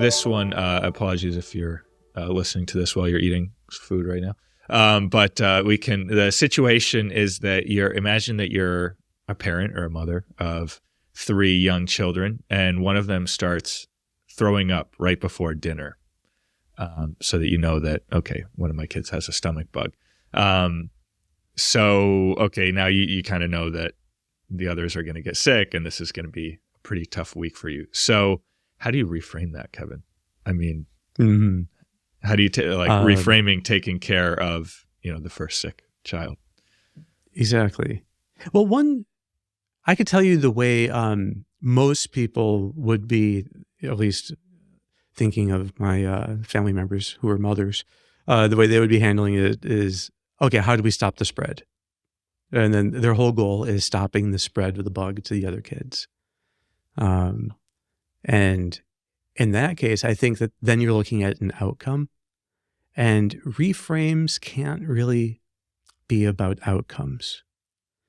this one, apologies if you're listening to this while you're eating food right now. But the situation is that imagine that you're a parent or a mother of 3 young children, and one of them starts throwing up right before dinner, so that you know that, okay, one of my kids has a stomach bug. So, okay, now you kind of know that the others are going to get sick, and this is going to be a pretty tough week for you. So how do you reframe that, Kevin? I mean, how do you reframing taking care of, the first sick child? Exactly. Well, I could tell you the way most people would be, at least thinking of my family members who are mothers, the way they would be handling it is, okay, how do we stop the spread? And then their whole goal is stopping the spread of the bug to the other kids. And in that case, I think that then you're looking at an outcome, and reframes can't really be about outcomes.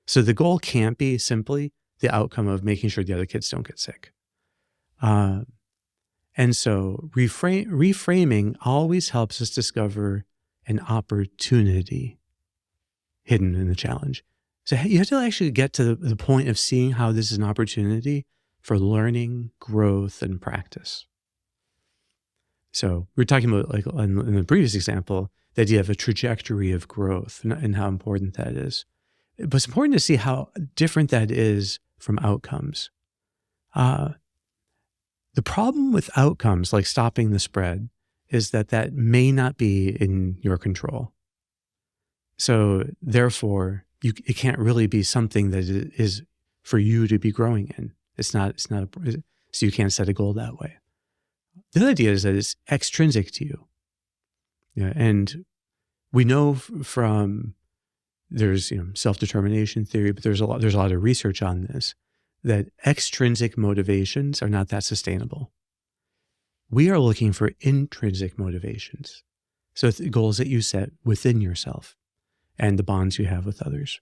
So the goal can't be simply the outcome of making sure the other kids don't get sick. And so reframing always helps us discover an opportunity hidden in the challenge. So you have to actually get to the point of seeing how this is an opportunity for learning, growth, and practice. So we're talking about, like in the previous example, the idea of a trajectory of growth and how important that is. But it's important to see how different that is from outcomes. The problem with outcomes, like stopping the spread, is that may not be in your control. So therefore, it can't really be something that is for you to be growing in. So you can't set a goal that way. The other idea is that it's extrinsic to you. Yeah, and we know from there's self-determination theory, but there's a lot of research on this, that extrinsic motivations are not that sustainable. We are looking for intrinsic motivations. So it's goals that you set within yourself and the bonds you have with others.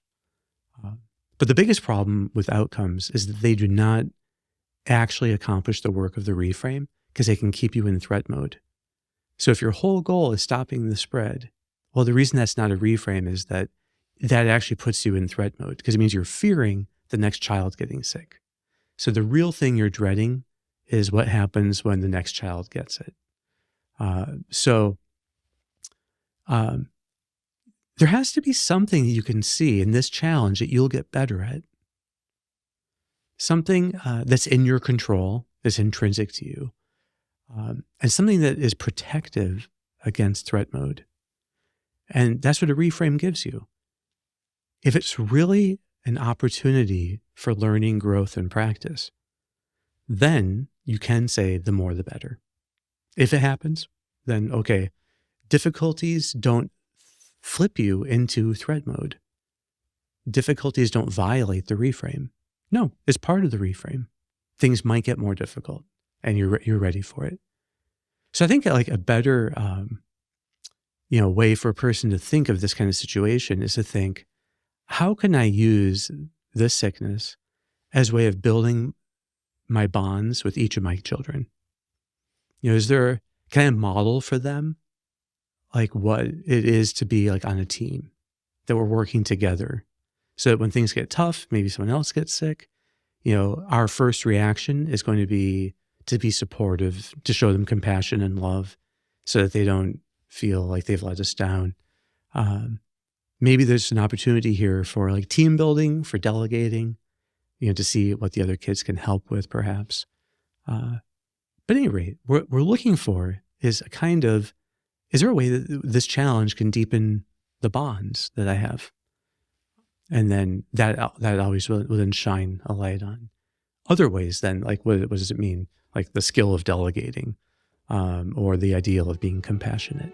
But the biggest problem with outcomes is that they do not actually accomplish the work of the reframe, because they can keep you in threat mode. So if your whole goal is stopping the spread, well, the reason that's not a reframe is that actually puts you in threat mode, because it means you're fearing the next child getting sick. So the real thing you're dreading is what happens when the next child gets it. There has to be something that you can see in this challenge that you'll get better at. Something that's in your control, that's intrinsic to you. And something that is protective against threat mode. And that's what a reframe gives you. If it's really an opportunity for learning, growth, and practice, then you can say the more the better. If it happens, then okay, difficulties don't flip you into threat mode. Difficulties don't violate the reframe. No, it's part of the reframe. Things might get more difficult, and you're ready for it. So I think like a better way for a person to think of this kind of situation is to think, how can I use this sickness as a way of building my bonds with each of my children? Can I model for them like what it is to be like on a team, that we're working together, so that when things get tough, maybe someone else gets sick, our first reaction is going to be supportive, to show them compassion and love, so that they don't feel like they've let us down. Maybe there's an opportunity here for like team building, for delegating, to see what the other kids can help with, perhaps. But at any rate, what we're looking for is is there a way that this challenge can deepen the bonds that I have? And then that always will then shine a light on other ways. Then, like, what does it mean? Like the skill of delegating, or the ideal of being compassionate.